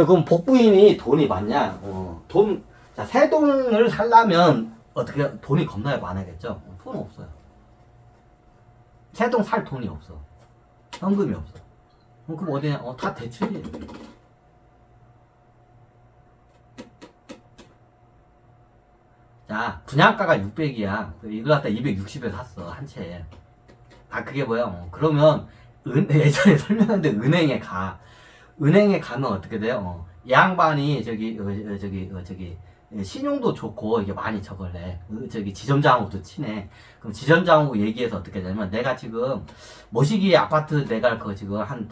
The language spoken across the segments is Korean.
그럼 복부인이 돈이 많냐? 자, 새 돈을 살려면 어떻게 돈이 겁나게 많아야겠죠? 돈 없어요. 새 돈 살 돈이 없어. 현금이 없어. 그럼 어디냐? 다 대출이에요. 자, 분양가가 600이야. 이거 갖다 260에 샀어, 한 채에. 그게 뭐야? 그러면, 예전에 설명했는데 은행에 가. 은행에 가면 어떻게 돼요? 이 양반이 신용도 좋고 이게 많이 저걸래. 지점장하고도 친해. 그럼 지점장하고 얘기해서 어떻게 되냐면 내가 지금 모시기 아파트 내가 지금 한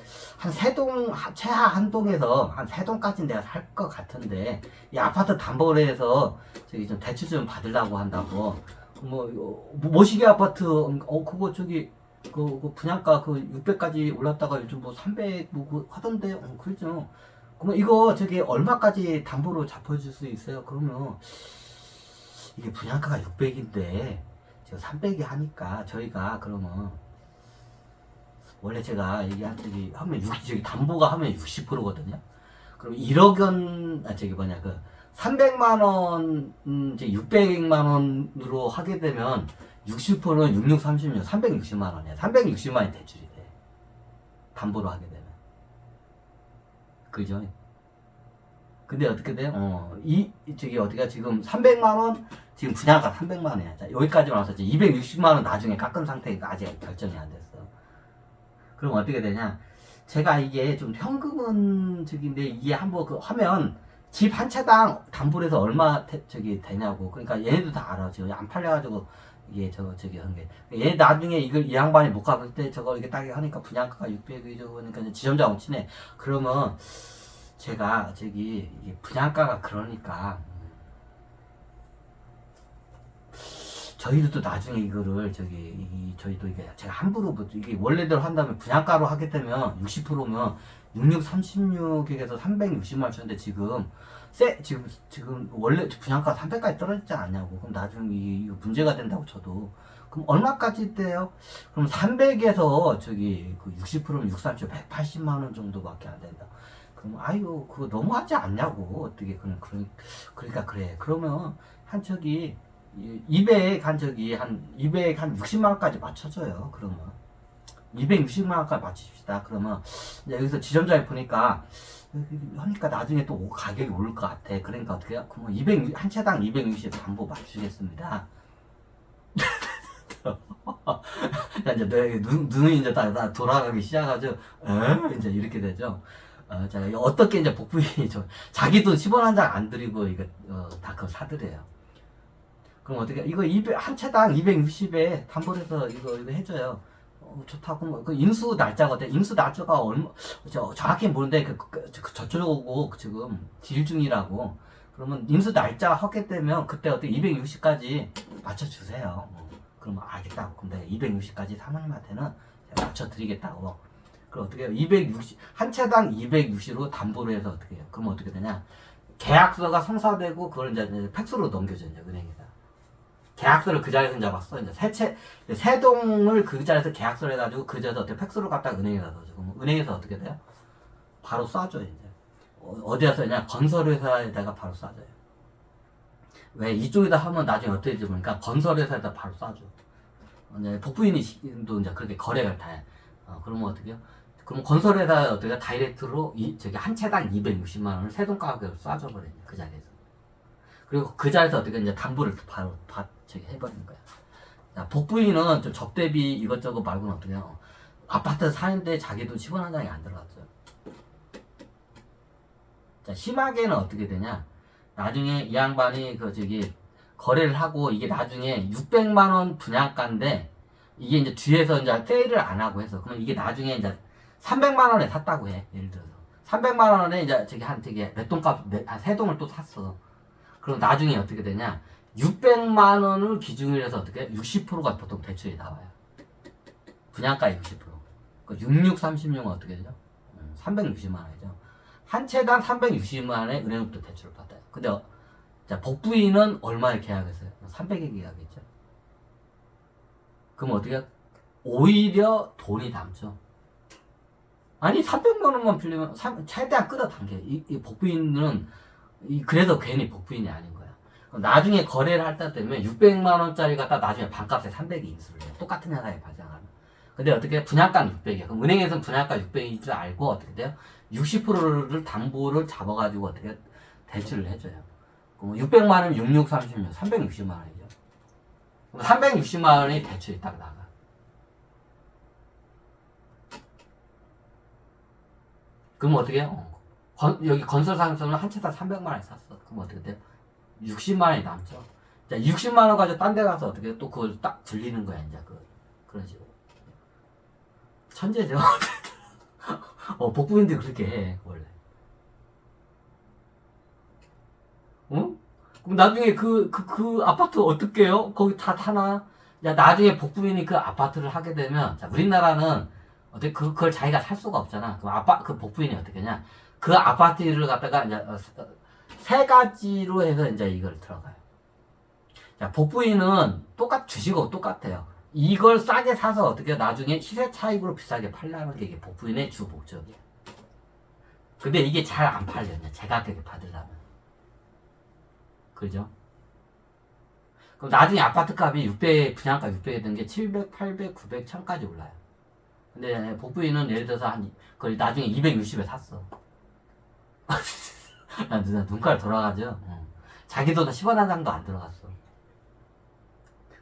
세 동, 최하 한 동에서 한 세 동까지는 내가 살 것 같은데 이 아파트 담보를 해서 좀 대출 좀 받으려고 한다고. 모시기 아파트, 그거 그 분양가 600까지 올랐다가 요즘 300 하던데, 그렇죠. 그러면 이거 얼마까지 담보로 잡아줄 수 있어요? 그러면 이게 분양가가 600인데 지금 300이 하니까 저희가 그러면 원래 제가 이게 하면 담보가 하면 60%거든요. 그럼 1억 원 300만 원 이제 600만 원으로 하게 되면 60%는 6636, 360만 원이야. 360만 원이 대출이 돼. 담보로 하게 되면. 그죠? 근데 어떻게 돼요? 어디가 지금 300만 원, 지금 분양가 300만 원이야. 자, 여기까지 와서 이제 260만 원 나중에 깎은 상태니까 아직 결정이 안 됐어. 그럼 어떻게 되냐? 제가 이게 좀 현금은 이게 한번 하면 집 한 채당 담보로 해서 얼마 되냐고. 그러니까 얘네도 다 알아. 지금 안 팔려가지고 이게 한 게. 얘 나중에 이 양반이 못 갚을 때 이렇게 딱 하니까 분양가가 600이죠. 그러니까 지점장하고 친해. 그러면 제가 이게 분양가가 그러니까 저희도 또 나중에 이거를 저희도 이게 제가 함부로 이게 원래대로 한다면 분양가로 하게 되면 60%면 6636에서 360만 원 주는데 지금 원래 분양가 300까지 떨어지지 않냐고. 그럼 나중에 이거 문제가 된다고 쳐도 그럼 얼마까지 돼요? 그럼 300에서 60%면 63조 180만 원 정도밖에 안 된다. 그럼 아이고 그거 너무하지 않냐고. 어떻게 그러니까 그래. 그러면 한 200 한 60만 원까지 맞춰줘요. 그러면 260만 원까지 맞춥시다. 그러면 이제 여기서 지점장이 보니까 나중에 또 가격이 오를 것 같아. 그러니까 어떻게 해요? 그러면 한 채당 260 담보 맞추겠습니다. 이제 눈이 이제 다 돌아가기 시작하죠. 이제 이렇게 되죠. 자, 어떻게 이제 복부인이 자기도 10원 한 장 안 드리고 이거 다 그거 사드려요. 그럼 어떻게 이거 한 채당 260에 담보로 해서 이거 해줘요. 좋다고. 그 인수 날짜거든. 인수 날짜가 정확히 모르는데 저쪽으로 지금 딜 중이라고. 그러면 인수 날짜 하게 되면 그때 어떻게 260까지 맞춰주세요. 그러면 알겠다고. 그럼 내가 260까지 사모님한테는 제가 맞춰드리겠다고. 그럼 어떻게 해요? 260 한 채당 260으로 담보로 해서 어떻게 해요? 그러면 어떻게 되냐? 계약서가 성사되고 그걸 이제 팩스로 넘겨줘요. 이제 은행에다. 계약서를 그 자리에서 잡았어. 이제 세 동을 그 자리에서 계약서를 해가지고 그 자리에서 어떻게 팩스로 갖다가 은행에다 넣어줘. 그럼 은행에서 어떻게 돼요? 바로 쏴줘. 이제 어디다 써냐? 건설회사에다가 바로 쏴줘요. 왜 이쪽에다 하면 나중에 어떻게 될지 모르니까 건설회사에다 바로 쏴줘. 이제 복부인도 이제 그렇게 거래가 다 해. 그러면 어떻게 해요? 그럼 건설회사에 어떻게 다이렉트로 한 채당 260만 원을 세동 가격으로 쏴줘버려요. 그 자리에서. 그리고 그 자리에서 어떻게 이제 담보를 바로 해버리는 거야. 자, 복부인은 좀 적대비 이것저것 말고는 어떻게 해요? 아파트 사는데 자기도 10원 한 장이 안 들어갔죠. 자, 심하게는 어떻게 되냐? 나중에 이 양반이 거래를 하고 이게 나중에 600만 원 분양가인데 이게 이제 뒤에서 이제 세일을 안 하고 해서 그러면 이게 나중에 이제 300만 원에 샀다고 해. 예를 들어서 300만 원에 이제 한 몇 동값 한 세 동을 또 샀어. 그럼 나중에 어떻게 되냐? 600만 원을 기준으로 해서 어떻게 60%가 보통 대출이 나와요. 분양가의 60%. 그 6636은 어떻게 되죠? 360만 원이죠. 한 채당 360만 원에 은행으로부터 대출을 받아요. 근데 자, 복부인은 얼마에 계약했어요? 300에 계약했죠. 그럼 어떻게 오히려 돈이 남죠. 아니 300만 원만 빌리면 최대한 끌어당겨. 이 복부인은 그래도 괜히 복부인이 아닌 거야. 나중에 거래를 할 때 되면 600만 원짜리 갖다 나중에 반값에 300이 인수를 해. 똑같은 회사에 발생하는. 근데 어떻게 분양가 600이야. 그럼 은행에서는 분양가 600인 줄 알고 어떻게 돼요? 60%를 담보를 잡아가지고 어떻게 대출을 해줘요. 그럼 600만 원이면 66, 36, 360만 원이죠. 360만 원이 대출이 딱 나가. 그럼 어떻게 해요? 여기 건설사에서는 한 채당 300만 원에 샀어. 그럼 어떻게 돼요? 60만 원이 남죠. 자, 60만 원 가지고 딴 데 가서 어떻게 또 그걸 딱 들리는 거야, 이제 그런 식으로. 천재죠. 복부인들이 그렇게 해, 원래. 응? 그럼 나중에 그 아파트 어떻게 해요? 거기 다 타나? 야, 나중에 복부인이 그 아파트를 하게 되면, 자, 우리나라는 어떻게 그걸 자기가 살 수가 없잖아. 그 복부인이 어떻게 하냐? 그 아파트를 갖다가 이제 세 가지로 해서 이제 이걸 들어가요. 자, 복부인은 주식하고 똑같아요. 이걸 싸게 사서 어떻게 나중에 시세 차익으로 비싸게 팔려는 게 이게 복부인의 주 목적이에요. 근데 이게 잘 안 팔려요. 제가격에 받으려면. 그죠? 그럼 나중에 아파트 값이 600, 분양가 600이 된 게 700, 800, 900, 1000까지 올라요. 근데 복부인은 예를 들어서 그걸 나중에 260에 샀어. 눈깔 돌아가죠. 자기도 10원 한 장도 안 들어갔어.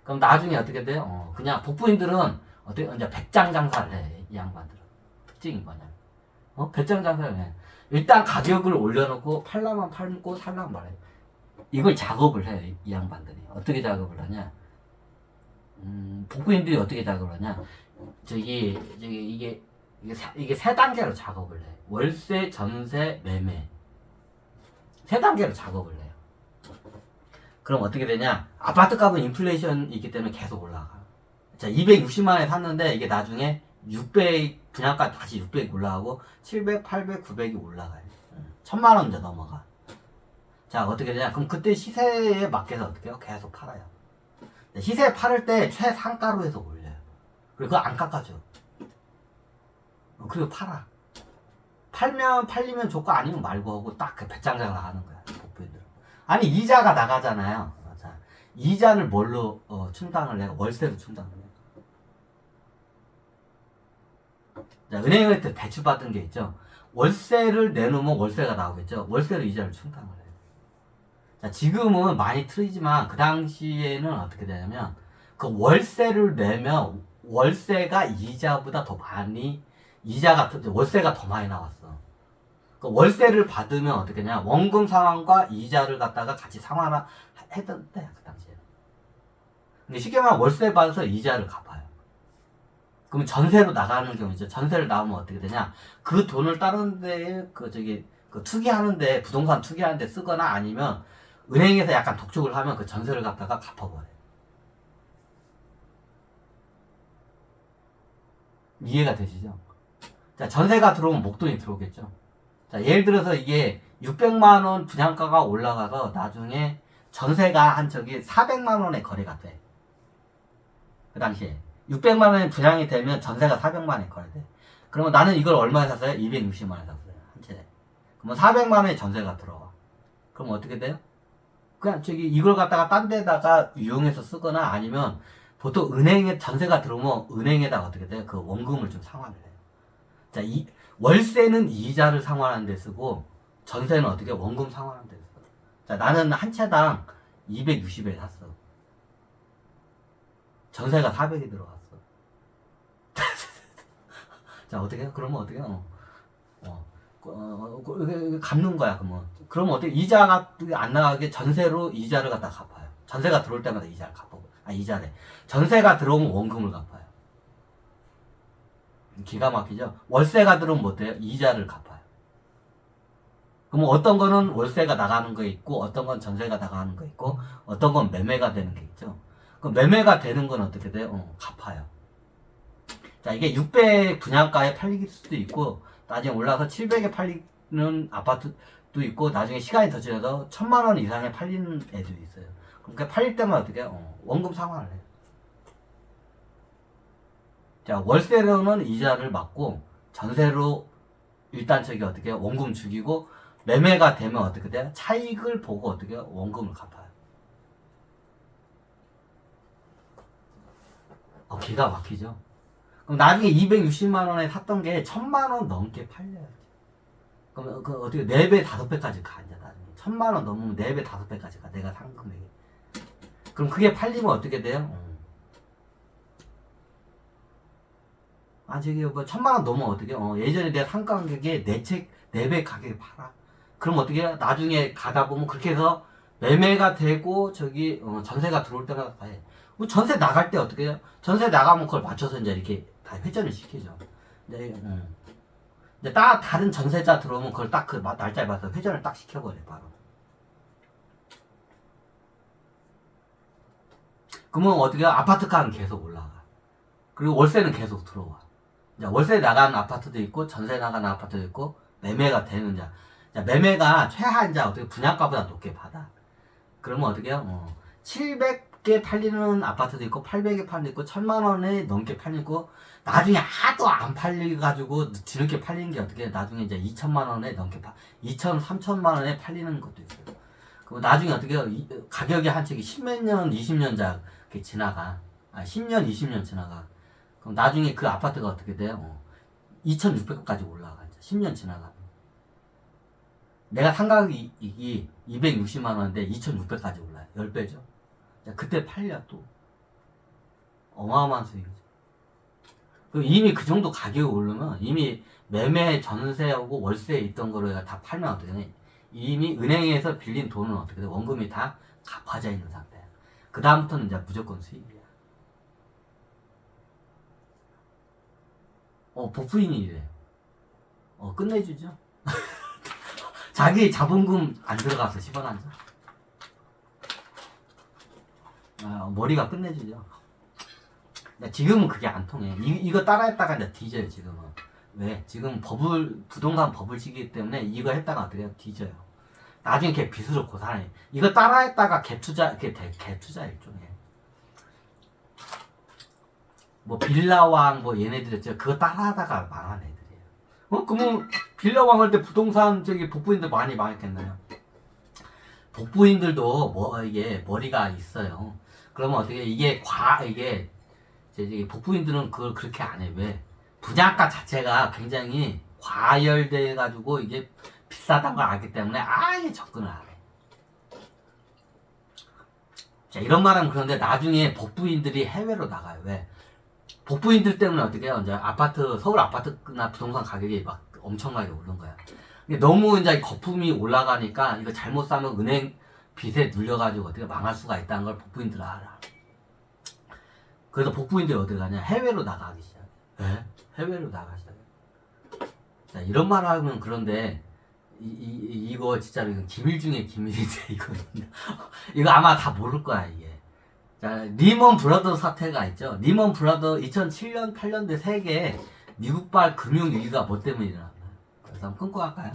그럼 나중에 어떻게 돼요? 그냥 복부인들은 어떻게 이제 배짱 장사를 해. 이 양반들은 특징이 뭐냐? 배짱 장사를 해. 일단 가격을 올려놓고 팔라면 팔고 살라면 말해. 이걸 작업을 해. 이 양반들이 어떻게 작업을 하냐? 복부인들이 어떻게 작업을 하냐? 이게 세 단계로 작업을 해. 월세, 전세, 매매. 세 단계로 작업을 해요. 그럼 어떻게 되냐? 아파트 값은 인플레이션이 있기 때문에 계속 올라가. 자, 260만 원에 샀는데 이게 나중에 600, 분양가 다시 600 올라가고 700, 800, 900이 올라가요. 1000만 원 이제 넘어가. 자, 어떻게 되냐? 그럼 그때 시세에 맞게서 어떻게 해요? 계속 팔아요. 시세에 팔을 때 최상가로 해서 올려요. 그리고 그거 안 깎아줘. 그리고 팔아. 팔리면 좋고 아니면 말고 하고 딱 그 배짱장을 하는 거야. 복부인들. 아니, 이자가 나가잖아요. 자, 이자를 뭘로 충당을 해요? 월세로 충당을 해요. 자, 은행을 때 대출 받은 게 있죠. 월세를 내놓으면 월세가 나오겠죠. 월세로 이자를 충당을 해요. 자, 지금은 많이 틀리지만 그 당시에는 어떻게 되냐면 그 월세를 내면 월세가 이자보다 더 많이 월세가 더 많이 나왔어. 그 월세를 받으면 어떻게 되냐? 원금 상환과 이자를 갖다가 같이 상환을 했던 때야, 그 당시에. 근데 쉽게 말하면 월세 받아서 이자를 갚아요. 그러면 전세로 나가는 경우죠. 전세를 나오면 어떻게 되냐? 그 돈을 다른 데에 투기하는데, 부동산 투기하는데 쓰거나 아니면 은행에서 약간 독촉을 하면 그 전세를 갖다가 갚아버려요. 이해가 되시죠? 자, 전세가 들어오면 목돈이 들어오겠죠. 자, 예를 들어서 이게 600만 원 분양가가 올라가서 나중에 전세가 400만 원에 거래가 돼. 그 당시에 600만 원에 분양이 되면 전세가 400만 원에 거래돼. 그러면 나는 이걸 얼마에 샀어요? 260만 원에 샀어요. 한 채에. 그러면 400만 원에 전세가 들어와. 그럼 어떻게 돼요? 그냥 이걸 갖다가 딴 데다가 이용해서 쓰거나 아니면 보통 은행에 전세가 들어오면 은행에다 어떻게 돼요? 그 원금을 좀 상환을 해요. 자, 월세는 이자를 상환하는 데 쓰고 전세는 어떻게 원금 상환하는 데 쓰고. 자, 나는 한 채당 260에 샀어. 전세가 400이 들어갔어. 자, 어떻게 해요? 그러면 어떻게 해요? 갚는 거야, 그러면 어떻게, 이자가 안 나가게 전세로 이자를 갖다 갚아요. 전세가 들어올 때마다 이자를 갚아요. 이자래. 전세가 들어오면 원금을 갚아요. 기가 막히죠? 월세가 들어오면 뭐 돼요? 이자를 갚아요. 그럼 어떤 거는 월세가 나가는 거 있고, 어떤 건 전세가 나가는 거 있고, 어떤 건 매매가 되는 게 있죠. 그럼 매매가 되는 건 어떻게 돼요? 갚아요. 자, 이게 600 분양가에 팔릴 수도 있고, 나중에 올라서 700에 팔리는 아파트도 있고, 나중에 시간이 더 지나서 1000만 원 이상에 팔리는 애도 있어요. 그러니까 팔릴 때만 어떻게 해요? 원금 상환을 해요. 자, 월세로는 이자를 받고, 전세로 일단 저기 어떻게 원금 죽이고 매매가 되면 어떻게 돼요? 차익을 보고 어떻게 원금을 갚아요. 기가 막히죠. 그럼 나중에 260만 원에 샀던 게 1000만 원 넘게 팔려야지. 그럼 그 어떻게 4배 5배까지 가 이제 나중에 1000만 원 넘으면 4배 5배까지 가 내가 산 금액이. 그럼 그게 팔리면 어떻게 돼요? 저기 뭐 1000만 원 넘으면 어떻게? 예전에 내가 산 가격에 4배 가격에 팔아. 그럼 어떻게 해요? 나중에 가다 보면 그렇게 해서 매매가 되고 저기 전세가 들어올 때마다 다 해. 뭐 전세 나갈 때 어떻게 해요? 전세 나가면 그걸 맞춰서 이제 이렇게 다 회전을 시키죠. 이제, 이제 다른 전세자 들어오면 그걸 딱 그 날짜에 맞춰서 회전을 딱 시켜버려 바로. 그러면 어떻게 해요? 아파트 값은 계속 올라가. 그리고 월세는 계속 들어와. 이제 월세 나가는 아파트도 있고 전세 나가는 아파트도 있고 매매가 되는 매매가 최하인 어떻게 분양가보다 높게 받아. 그러면 어떻게 해요? 700개 팔리는 아파트도 있고 800개 팔리는 있고 1000만 원에 넘게 팔리고 나중에 하도 안 팔려가지고 뒤늦게 팔리는 게 어떻게 해요? 나중에 이제 2천만 원에 넘게 2천, 3천만 원에 팔리는 것도 있어요. 그럼 나중에 어떻게 해요? 가격이 한 책이 10몇 년, 20년 지나가. 10년, 20년 지나가. 그럼 나중에 그 아파트가 어떻게 돼요? 2,600까지 올라가. 10년 지나가면. 내가 산 가격이 260만 원인데 2,600까지 올라요. 10배죠. 그때 팔려 또. 어마어마한 수익이죠. 그리고 이미 그 정도 가격이 오르면 이미 매매, 전세하고 월세에 있던 거를 다 팔면 어떻게 되냐. 이미 은행에서 빌린 돈은 어떻게 돼? 원금이 다 갚아져 있는 상태야. 그 다음부터는 이제 무조건 수익이야. 복부인이 이래. 끝내주죠. 자기 자본금 안 들어가서 10원 한 장. 머리가 끝내주죠. 지금은 그게 안 통해. 이거 따라했다가 이제 뒤져요, 지금은. 왜? 지금 부동산 버블 시기이기 때문에 이거 했다가 어떻게 해요? 뒤져요. 나중에 걔 빚으로 고산해. 이거 따라했다가 갭투자, 갭투자 일종이에요. 뭐 빌라왕 뭐 얘네들 그거 따라하다가 망한 애들이에요. 그러면 빌라왕 할 때 부동산 복부인들 많이 망했겠나요? 복부인들도 이게 머리가 있어요. 그러면 어떻게 이게 복부인들은 그걸 그렇게 안 해. 왜? 분양가 자체가 굉장히 과열돼 가지고 이게 비싸다는 걸 알기 때문에 아예 접근을 안 해. 자, 이런 말하면 그런데 나중에 복부인들이 해외로 나가요. 왜? 복부인들 때문에 어떻게 해요? 이제 서울 아파트나 부동산 가격이 막 엄청나게 오른 거야. 너무 이제 거품이 올라가니까 이거 잘못 사면 은행 빚에 눌려가지고 어떻게 망할 수가 있다는 걸 복부인들 알아. 그래서 복부인들이 어디 가냐? 해외로 나가기 시작해. 네? 해외로 나가기 시작해. 자, 이런 말 하면 그런데 이거 진짜로 이건 기밀 중에 기밀인데 이거 아마 다 모를 거야 이게. 자, 리먼 브라더 사태가 있죠. 리먼 브라더 2007년 8년대 세계 미국발 금융위기가 뭐 때문에 일어났나요? 그래서 한번 끊고 갈까요?